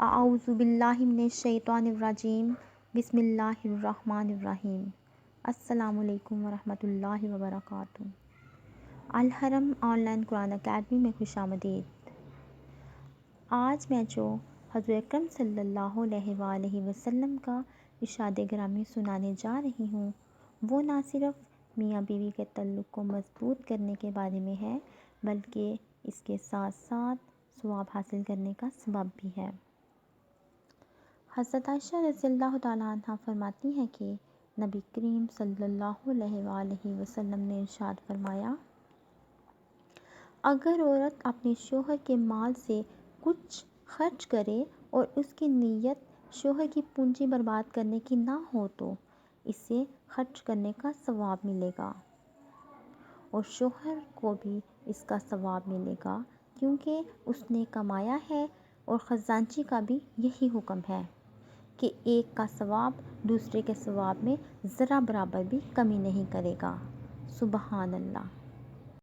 اعوذ باللہ من الشیطان الرجیم، بسم اللہ الرحمن الرحیم۔ السلام علیکم ورحمۃ اللہ وبرکاتہ۔ الحرم آن لائن قرآن اکیڈمی میں خوش آمدید۔ آج میں جو حضور اکرم صلی اللہ علیہ وآلہ وسلم کا ارشاد گرامی سنانے جا رہی ہوں، وہ نہ صرف میاں بیوی کے تعلق کو مضبوط کرنے کے بارے میں ہے، بلکہ اس کے ساتھ ساتھ ثواب حاصل کرنے کا سبب بھی ہے۔ حضرت عائشہ رضی اللہ تعالیٰ عنہ فرماتی ہیں کہ نبی کریم صلی اللہ علیہ وآلہ وسلم نے ارشاد فرمایا، اگر عورت اپنے شوہر کے مال سے کچھ خرچ کرے اور اس کی نیت شوہر کی پونجی برباد کرنے کی نہ ہو تو اسے خرچ کرنے کا ثواب ملے گا، اور شوہر کو بھی اس کا ثواب ملے گا، کیونکہ اس نے کمایا ہے، اور خزانچی کا بھی یہی حکم ہے کہ ایک کا ثواب دوسرے کے ثواب میں ذرا برابر بھی کمی نہیں کرے گا۔ سبحان اللہ۔